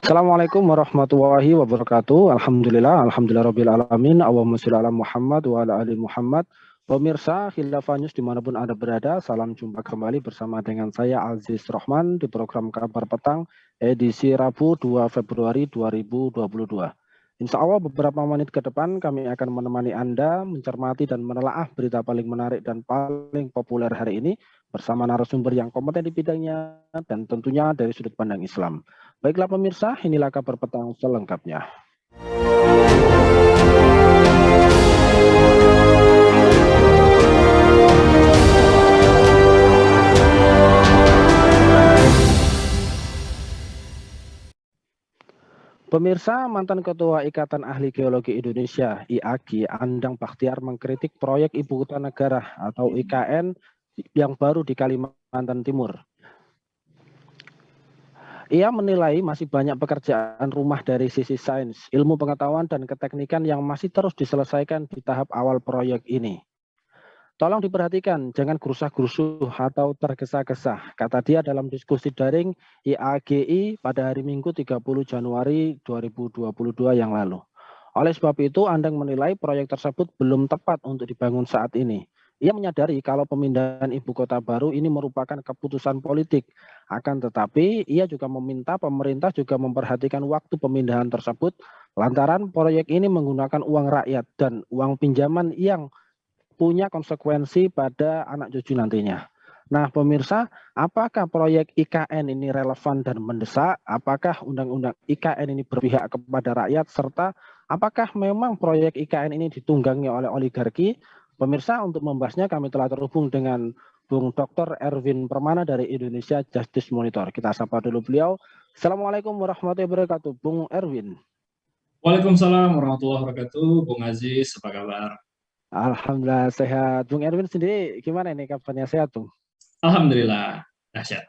Assalamualaikum warahmatullahi wabarakatuh. Alhamdulillah rabbil alamin. Allahumma sholli ala Muhammad wa ala ali Muhammad. Pemirsa Khilafah News dimanapun Anda berada, salam jumpa kembali bersama dengan saya Aziz Rohman di program Kabar Petang edisi Rabu 2 Februari 2022. Insya Allah beberapa menit ke depan kami akan menemani Anda mencermati dan menelaah berita paling menarik dan paling populer hari ini bersama narasumber yang kompeten di bidangnya dan tentunya dari sudut pandang Islam. Baiklah pemirsa, inilah kabar petang selengkapnya. Pemirsa, mantan Ketua Ikatan Ahli Geologi Indonesia (IAGI) Andang Bachtiar mengkritik proyek Ibu Kota Negara atau IKN yang baru di Kalimantan Timur. Ia menilai masih banyak pekerjaan rumah dari sisi sains, ilmu pengetahuan, dan keteknikan yang masih terus diselesaikan di tahap awal proyek ini. Tolong diperhatikan, jangan gerusah-gerusuh atau tergesa-gesa, kata dia dalam diskusi daring IAGI pada hari Minggu 30 Januari 2022 yang lalu. Oleh sebab itu, Andang menilai proyek tersebut belum tepat untuk dibangun saat ini. Ia menyadari kalau pemindahan ibu kota baru ini merupakan keputusan politik. Akan tetapi, ia juga meminta pemerintah juga memperhatikan waktu pemindahan tersebut lantaran proyek ini menggunakan uang rakyat dan uang pinjaman yang punya konsekuensi pada anak cucu nantinya. Nah, pemirsa, apakah proyek IKN ini relevan dan mendesak? Apakah undang-undang IKN ini berpihak kepada rakyat? Serta apakah memang proyek IKN ini ditunggangi oleh oligarki? Pemirsa, untuk membahasnya kami telah terhubung dengan Bung Dr. Erwin Permana dari Indonesia Justice Monitor. Kita sapa dulu beliau. Assalamualaikum warahmatullahi wabarakatuh, Bung Erwin. Waalaikumsalam warahmatullahi wabarakatuh, Bung Aziz, apa kabar? Alhamdulillah sehat. Bung Erwin sendiri gimana ini kabarnya, sehat, Bung? Alhamdulillah, dahsyat.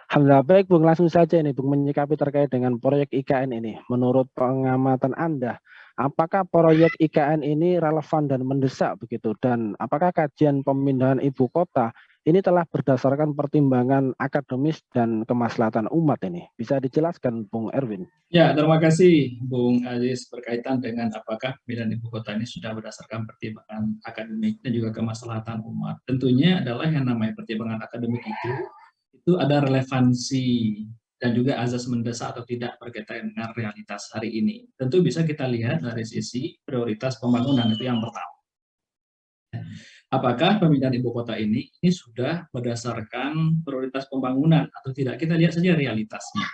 Alhamdulillah baik, Bung. Langsung saja ini Bung menyikapi terkait dengan proyek IKN ini. Menurut pengamatan Anda, apakah proyek IKN ini relevan dan mendesak begitu? Dan apakah kajian pemindahan ibu kota ini telah berdasarkan pertimbangan akademis dan kemaslahatan umat ini? Bisa dijelaskan, Bung Erwin? Ya, terima kasih, Bung Aziz, berkaitan dengan apakah pemindahan ibu kota ini sudah berdasarkan pertimbangan akademik dan juga kemaslahatan umat. Tentunya adalah yang namanya pertimbangan akademik itu ada relevansi dan juga azas mendesak atau tidak berkaitan dengan realitas hari ini. Tentu bisa kita lihat dari sisi prioritas pembangunan, itu yang pertama. Apakah pemindahan ibu kota ini sudah berdasarkan prioritas pembangunan atau tidak? Kita lihat saja realitasnya.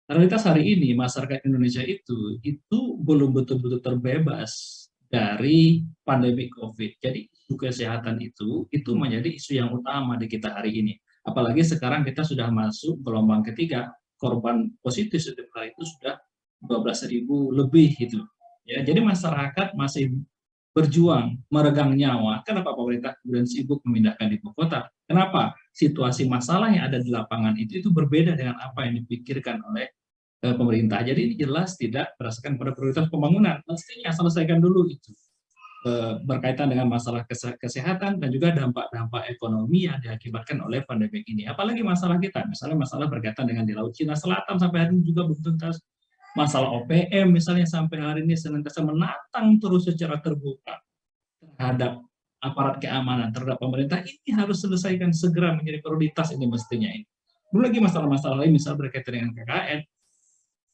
Realitas hari ini masyarakat Indonesia itu belum betul-betul terbebas dari pandemi COVID. Jadi isu kesehatan itu menjadi isu yang utama di kita hari ini. Apalagi sekarang kita sudah masuk gelombang ketiga, korban positif setiap hari itu sudah 12.000 lebih gitu. Ya, jadi masyarakat masih berjuang meregang nyawa. Kenapa pemerintah kemudian sibuk memindahkan ibu kota? Kenapa? Situasi masalah yang ada di lapangan itu berbeda dengan apa yang dipikirkan oleh pemerintah. Jadi ini jelas tidak berdasarkan pada prioritas pembangunan. Mestinya selesaikan dulu itu berkaitan dengan masalah kesehatan dan juga dampak-dampak ekonomi yang diakibatkan oleh pandemi ini. Apalagi masalah kita, misalnya masalah berkaitan dengan di Laut Cina Selatan sampai hari ini juga belum tuntas. Masalah OPM misalnya sampai hari ini senantiasa menantang terus secara terbuka terhadap aparat keamanan, terhadap pemerintah. Ini harus selesaikan segera, menjadi prioritas ini mestinya ini. Belum lagi masalah-masalah lain, misalnya berkaitan dengan KKN,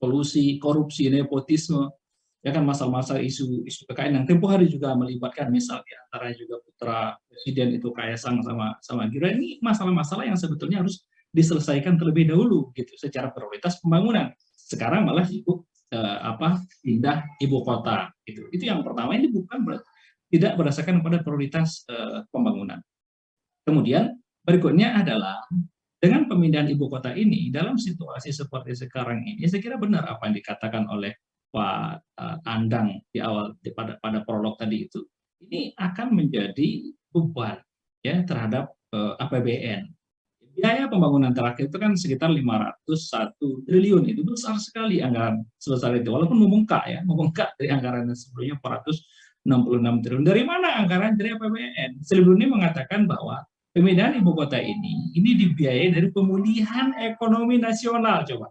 kolusi, korupsi, nepotisme, ya kan, masalah-masalah isu KKN yang tempoh hari juga melibatkan misalnya antara juga putra presiden itu Kaisang sama Gibran. Ini masalah-masalah yang sebetulnya harus diselesaikan terlebih dahulu gitu secara prioritas pembangunan. Sekarang malah sibuk pindah ibu kota gitu. Itu yang pertama, ini bukan tidak berdasarkan pada prioritas pembangunan. Kemudian berikutnya adalah dengan pemindahan ibu kota ini dalam situasi seperti sekarang ini, saya kira benar apa yang dikatakan oleh Pak Andang di awal pada prolog tadi itu. Ini akan menjadi beban ya terhadap APBN. Biaya pembangunan terakhir itu kan sekitar 501 triliun, itu besar sekali anggaran sebesar itu, walaupun membengkak dari anggaran sebelumnya 466 triliun. Dari mana anggaran? Dari APBN. Sebelumnya mengatakan bahwa pemindahan ibu kota ini dibiayai dari pemulihan ekonomi nasional, coba.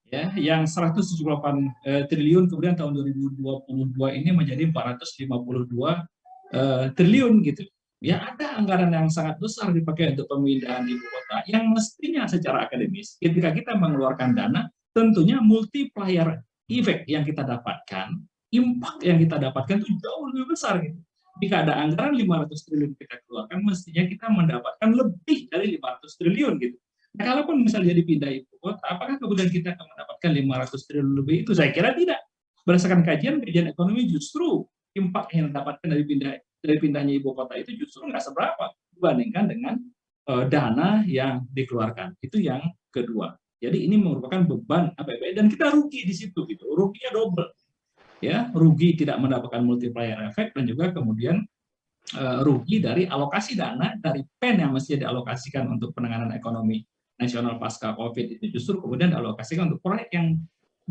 ya, yang 178 triliun, kemudian tahun 2022 ini menjadi 452 triliun gitu. Ya ada anggaran yang sangat besar dipakai untuk pemindahan ibu kota yang mestinya secara akademis ketika kita mengeluarkan dana tentunya multiplier effect yang kita dapatkan, impact yang kita dapatkan itu jauh lebih besar gitu. Jika ada anggaran 500 triliun kita keluarkan, mestinya kita mendapatkan lebih dari 500 triliun gitu. Nah, kalaupun misalnya dipindah ibu kota, apakah kemudian kita akan mendapatkan 500 triliun lebih itu? Saya kira tidak. Berdasarkan kajian ekonomi justru impact yang didapatkan dari pindahnya ibu kota itu justru nggak seberapa dibandingkan dengan dana yang dikeluarkan. Itu yang kedua. Jadi ini merupakan beban APBN dan kita rugi di situ gitu. Ruginya double. Ya, rugi tidak mendapatkan multiplier effect dan juga kemudian rugi dari alokasi dana dari PEN yang mesti dialokasikan untuk penanganan ekonomi nasional pasca COVID itu justru kemudian dialokasikan untuk proyek yang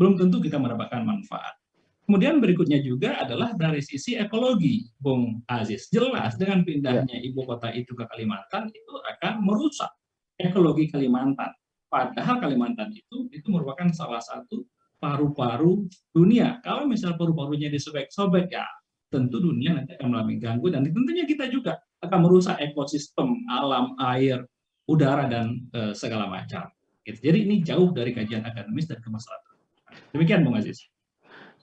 belum tentu kita mendapatkan manfaat. Kemudian berikutnya juga adalah dari sisi ekologi, Bung Aziz. Jelas dengan Ya, pindahnya ibu kota itu ke Kalimantan itu akan merusak ekologi Kalimantan. Padahal Kalimantan itu merupakan salah satu paru-paru dunia. Kalau misal paru-parunya disobek-sobek ya tentu dunia nanti akan mengalami ganggu dan tentunya kita juga akan merusak ekosistem alam, air, udara dan segala macam. Gitu. Jadi ini jauh dari kajian akademis dan kemaslahatan. Demikian Bung Aziz.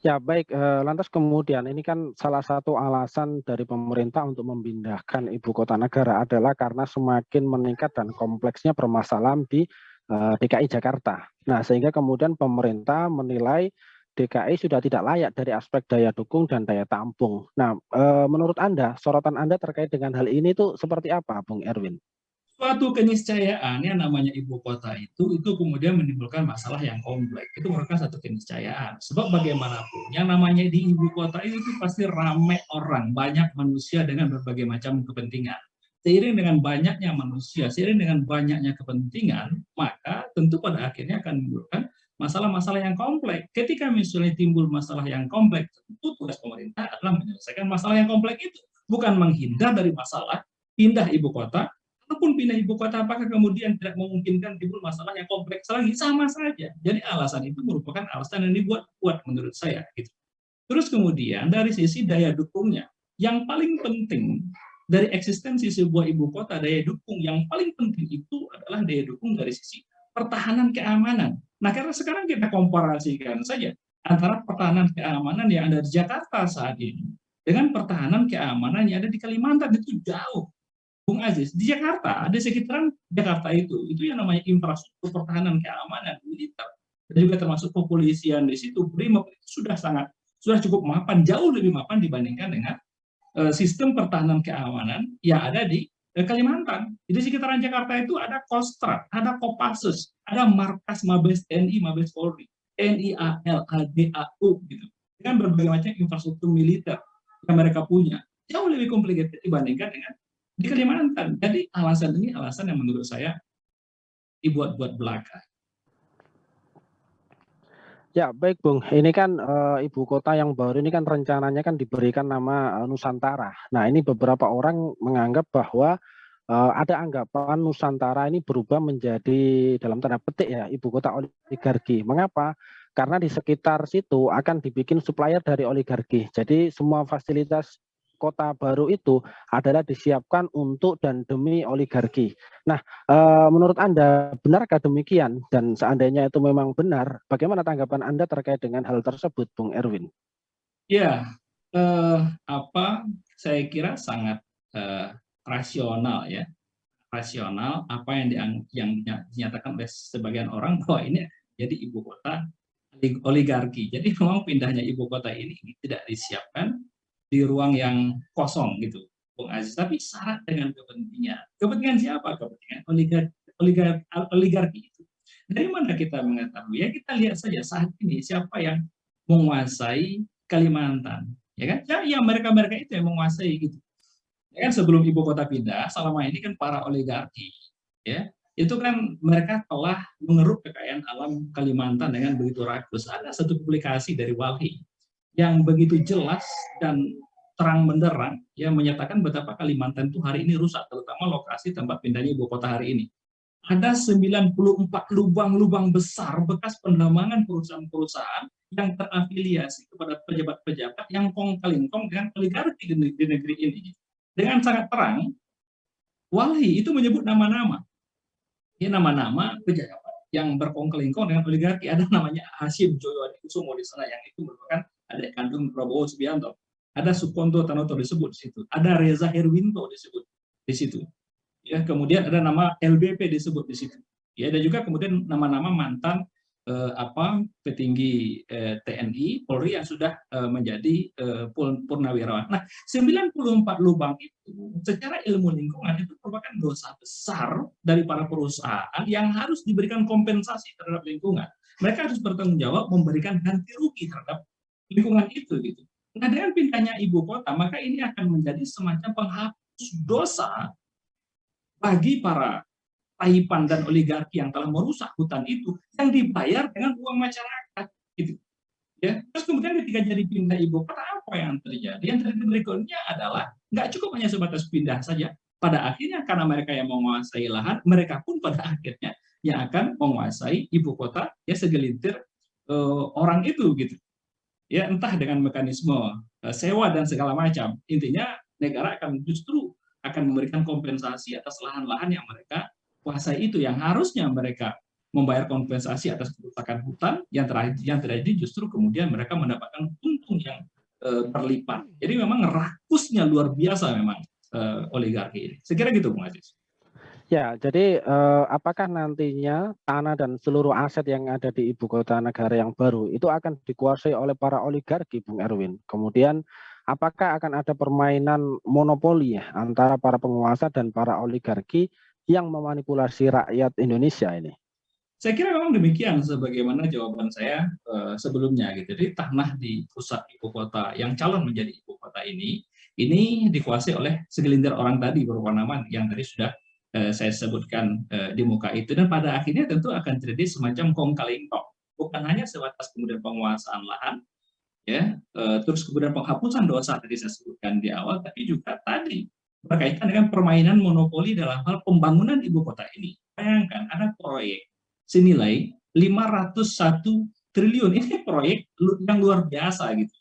ya baik. Lantas kemudian ini kan salah satu alasan dari pemerintah untuk memindahkan ibu kota negara adalah karena semakin meningkat dan kompleksnya permasalahan di DKI Jakarta. Nah, sehingga kemudian pemerintah menilai DKI sudah tidak layak dari aspek daya dukung dan daya tampung. Nah, menurut Anda, sorotan Anda terkait dengan hal ini itu seperti apa, Bung Erwin? Suatu keniscayaan yang namanya ibu kota itu kemudian menimbulkan masalah yang kompleks. Itu merupakan satu keniscayaan. Sebab bagaimanapun, yang namanya di ibu kota itu pasti ramai orang, banyak manusia dengan berbagai macam kepentingan. Seiring dengan banyaknya manusia, seiring dengan banyaknya kepentingan, maka tentu pada akhirnya akan menimbulkan masalah-masalah yang kompleks. Ketika misalnya timbul masalah yang kompleks, tentu tugas pemerintah adalah menyelesaikan masalah yang kompleks itu. Bukan menghindar dari masalah pindah ibu kota, ataupun pindah ibu kota, apakah kemudian tidak memungkinkan timbul masalah yang kompleks lagi? Sama saja. Jadi alasan itu merupakan alasan yang dibuat kuat menurut saya. Gitu. Terus kemudian dari sisi daya dukungnya, yang paling penting dari eksistensi sebuah ibu kota, daya dukung yang paling penting itu adalah daya dukung dari sisi pertahanan keamanan. Nah, karena sekarang kita komparasikan saja antara pertahanan keamanan yang ada di Jakarta saat ini dengan pertahanan keamanan yang ada di Kalimantan itu jauh. Bung Aziz, di Jakarta, di sekitaran Jakarta itu yang namanya infrastruktur pertahanan keamanan militer dan juga termasuk kepolisian di situ, BRIMOB itu sudah cukup mapan, jauh lebih mapan dibandingkan dengan sistem pertahanan keamanan yang ada di Kalimantan. Di sekitaran Jakarta itu ada Kostrad, ada Kopassus, ada markas Mabes TNI, Mabes Polri, TNI AL, ADAU gitu. Dengan berbagai macam infrastruktur militer yang mereka punya. Jauh lebih komplikated dibandingkan dengan di Kalimantan. Jadi alasan ini alasan yang menurut saya dibuat-buat belaka. Ya, baik, Bung. Ini kan ibu kota yang baru ini kan rencananya kan diberikan nama Nusantara. Nah, ini beberapa orang menganggap bahwa ada anggapan Nusantara ini berubah menjadi dalam tanda petik ya ibu kota oligarki. Mengapa? Karena di sekitar situ akan dibikin supplier dari oligarki. Jadi semua fasilitas kota baru itu adalah disiapkan untuk dan demi oligarki. Nah, menurut Anda benarkah demikian? Dan seandainya itu memang benar, bagaimana tanggapan Anda terkait dengan hal tersebut, Bung Erwin? Ya, saya kira sangat rasional ya. Rasional apa yang dinyatakan oleh sebagian orang bahwa ini jadi ibu kota oligarki. Jadi memang pindahnya ibu kota ini tidak disiapkan di ruang yang kosong gitu, Bung Aziz. Tapi syarat dengan kepentingan. Kepentingan siapa? Kepentingan oligarki itu. Dari mana kita mengetahui? Ya kita lihat saja saat ini siapa yang menguasai Kalimantan, ya kan? Ya mereka itu yang menguasai gitu. Ya kan sebelum ibu kota pindah, selama ini kan para oligarki, ya itu kan mereka telah mengeruk kekayaan alam Kalimantan dengan begitu rakus. Ada satu publikasi dari Walhi yang begitu jelas dan terang benderang yang menyatakan betapa Kalimantan itu hari ini rusak, terutama lokasi tempat pindahnya ibu kota hari ini. ada 94 lubang-lubang besar bekas penambangan perusahaan-perusahaan yang terafiliasi kepada pejabat-pejabat yang kong-kali-kong dengan oligarki di negeri ini. Dengan sangat terang, Walhi itu menyebut nama-nama. Ini nama-nama pejabat yang berkongkal-kongkal dengan oligarki. Ada namanya Hashim Joyo Adikusumo di sana, yang itu merupakan adik kandung Prabowo Subianto. Ada Sukonto Tanoto disebut di situ. Ada Reza Herwinto disebut di situ. Ya, kemudian ada nama LBP disebut di situ. Ya, dan juga kemudian nama-nama mantan petinggi TNI, Polri yang sudah menjadi purnawirawan. Nah, 94 lubang itu secara ilmu lingkungan itu merupakan dosa besar dari para perusahaan yang harus diberikan kompensasi terhadap lingkungan. Mereka harus bertanggung jawab memberikan ganti rugi terhadap lingkungan itu gitu. Nah, dengan pindahnya ibu kota, maka ini akan menjadi semacam penghapus dosa bagi para taipan dan oligarki yang telah merusak hutan itu, yang dibayar dengan uang masyarakat gitu. Ya, terus kemudian ketika jadi pindah ibu kota, apa yang terjadi? Yang terjadi berikutnya adalah nggak cukup hanya sebatas pindah saja. Pada akhirnya karena mereka yang menguasai lahan, mereka pun pada akhirnya yang akan menguasai ibu kota, ya segelintir orang itu gitu. Ya, entah dengan mekanisme sewa dan segala macam. Intinya negara akan justru akan memberikan kompensasi atas lahan-lahan yang mereka kuasai itu, yang harusnya mereka membayar kompensasi atas kerusakan hutan yang terjadi justru kemudian mereka mendapatkan untung yang berlipat. Jadi memang rakusnya luar biasa memang oligarki ini. Sekira gitu, Bung Aziz. Ya, jadi apakah nantinya tanah dan seluruh aset yang ada di ibu kota negara yang baru itu akan dikuasai oleh para oligarki, Bung Erwin? Kemudian apakah akan ada permainan monopoli ya antara para penguasa dan para oligarki yang memanipulasi rakyat Indonesia ini? Saya kira memang demikian sebagaimana jawaban saya sebelumnya gitu. Jadi tanah di pusat ibu kota yang calon menjadi ibu kota ini dikuasai oleh segelintir orang tadi berupa nama yang tadi sudah saya sebutkan di muka itu, dan pada akhirnya tentu akan terjadi semacam kong kali kong. Bukan hanya sebatas kemudian penguasaan lahan, ya, terus kemudian penghapusan dosa tadi saya sebutkan di awal, tapi juga tadi berkaitan dengan permainan monopoli dalam hal pembangunan ibu kota ini. Bayangkan ada proyek senilai 501 triliun, ini proyek yang luar biasa gitu.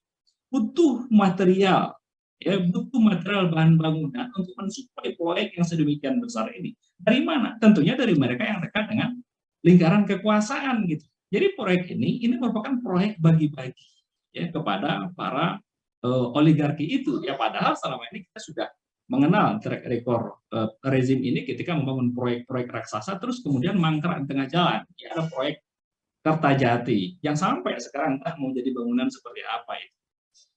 Butuh material, ya, butuh material bahan bangunan untuk mensuplai proyek yang sedemikian besar ini. Dari mana? Tentunya dari mereka yang dekat dengan lingkaran kekuasaan gitu. Jadi proyek ini merupakan proyek bagi-bagi ya kepada para oligarki itu. Ya padahal selama ini kita sudah mengenal track record rezim ini ketika membangun proyek-proyek raksasa terus kemudian mangkrak di tengah jalan. Ya, ada proyek Kertajati yang sampai sekarang entah mau jadi bangunan seperti apa itu.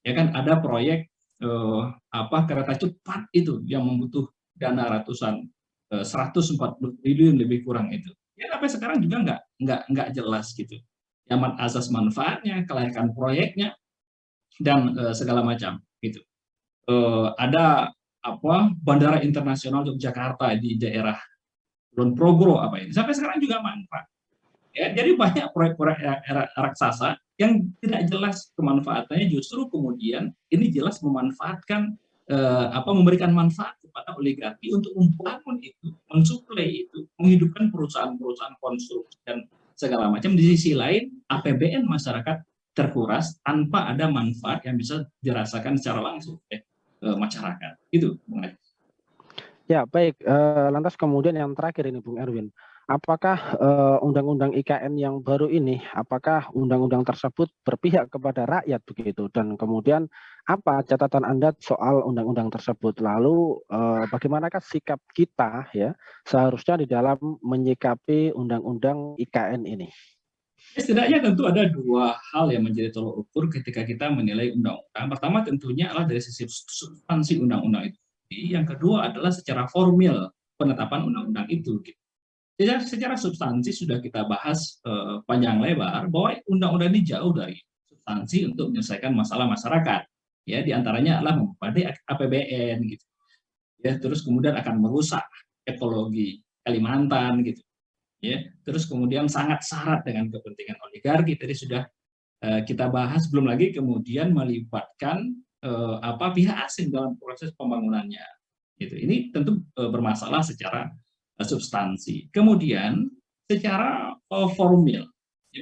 Ya kan ada proyek kereta cepat itu yang membutuh dana ratusan 140 triliun lebih kurang itu. Ya sampai sekarang juga nggak jelas gitu. Aman asas manfaatnya, kelayakan proyeknya dan segala macam gitu. Ada Bandara Internasional Yogyakarta di daerah Kulon Progro apa ini sampai sekarang juga mangkrak. Ya, jadi banyak proyek-proyek raksasa yang tidak jelas kemanfaatannya, justru kemudian ini jelas memanfaatkan memberikan manfaat kepada oligarki untuk membangun itu, mensuplai itu, menghidupkan perusahaan-perusahaan konstruksi dan segala macam. Di sisi lain APBN masyarakat terkuras tanpa ada manfaat yang bisa dirasakan secara langsung oleh masyarakat. Itu, Bung Adi. Ya, baik. Lantas kemudian yang terakhir ini, Bung Erwin. Apakah undang-undang IKN yang baru ini, apakah undang-undang tersebut berpihak kepada rakyat begitu? Dan kemudian apa catatan Anda soal undang-undang tersebut? Lalu bagaimanakah sikap kita ya seharusnya di dalam menyikapi undang-undang IKN ini? Setidaknya tentu ada dua hal yang menjadi tolok ukur ketika kita menilai undang-undang. Pertama tentunya adalah dari sisi substansi undang-undang itu. Yang kedua adalah secara formil penetapan undang-undang itu. Secara substansi sudah kita bahas panjang lebar bahwa undang-undang ini jauh dari substansi untuk menyelesaikan masalah masyarakat. Ya, diantaranya adalah membebani APBN gitu. Ya, terus kemudian akan merusak ekologi Kalimantan gitu. Ya, terus kemudian sangat syarat dengan kepentingan oligarki. Tadi sudah kita bahas, belum lagi kemudian melibatkan pihak asing dalam proses pembangunannya. Gitu. Ini tentu bermasalah secara substansi. Kemudian secara formil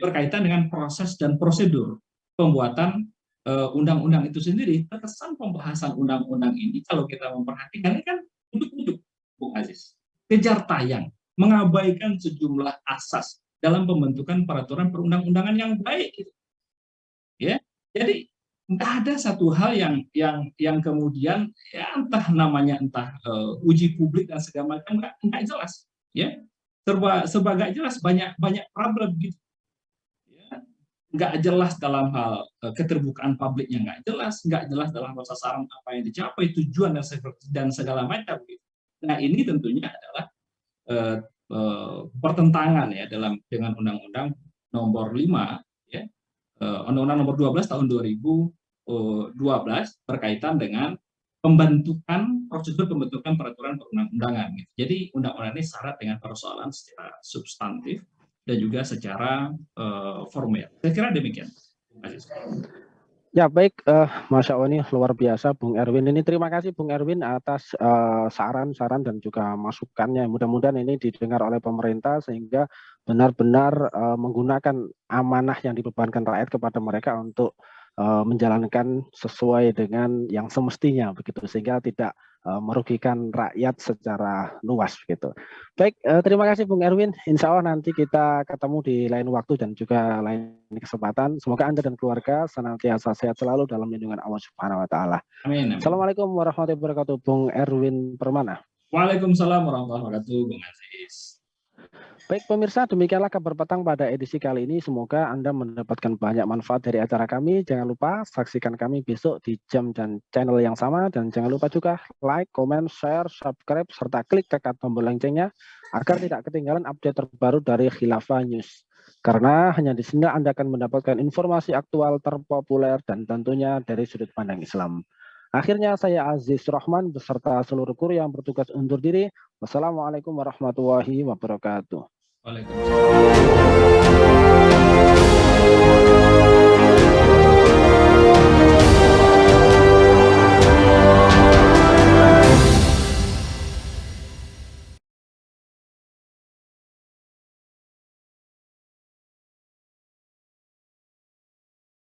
berkaitan dengan proses dan prosedur pembuatan undang-undang itu sendiri, terkesan pembahasan undang-undang ini kalau kita memperhatikan ini kan duduk-duduk, Bung Aziz, kejar tayang, mengabaikan sejumlah asas dalam pembentukan peraturan perundang-undangan yang baik, gitu. Ya, jadi nggak ada satu hal yang kemudian ya entah namanya uji publik dan segala macam nggak jelas, ya serba nggak jelas, banyak problem gitu. Nggak jelas dalam hal keterbukaan publiknya, nggak jelas dalam hal sasaran apa yang dicapai, tujuan dan segala macam. Gitu. Nah ini tentunya adalah pertentangan ya dengan Undang-Undang Nomor 5, ya, Undang-Undang Nomor 12 tahun 2012 berkaitan dengan prosedur pembentukan peraturan perundang-undangan. Gitu. Jadi undang-undang ini syarat dengan persoalan secara substantif dan juga secara formal. Saya kira demikian. Ya baik, Masya Allah ini luar biasa Bung Erwin. Ini terima kasih Bung Erwin atas saran-saran dan juga masukannya. Mudah-mudahan ini didengar oleh pemerintah sehingga benar-benar menggunakan amanah yang dibebankan rakyat kepada mereka untuk menjalankan sesuai dengan yang semestinya begitu, sehingga tidak merugikan rakyat secara luas begitu. Baik, terima kasih Bung Erwin. Insya Allah nanti kita ketemu di lain waktu dan juga lain kesempatan. Semoga Anda dan keluarga senantiasa sehat selalu dalam lindungan Allah Subhanahu wa taala. Amin. Assalamualaikum warahmatullahi wabarakatuh, Bung Erwin Permana. Waalaikumsalam warahmatullahi wabarakatuh, Bung Aziz. Baik pemirsa, demikianlah kabar petang pada edisi kali ini. Semoga Anda mendapatkan banyak manfaat dari acara kami. Jangan lupa saksikan kami besok di jam dan channel yang sama. Dan jangan lupa juga like, comment, share, subscribe, serta klik tekan tombol loncengnya agar tidak ketinggalan update terbaru dari Khilafah News. Karena hanya di sini Anda akan mendapatkan informasi aktual terpopuler dan tentunya dari sudut pandang Islam. Akhirnya saya Aziz Rahman beserta seluruh kru yang bertugas undur diri. Wassalamualaikum warahmatullahi wabarakatuh. Waalaikumsalam.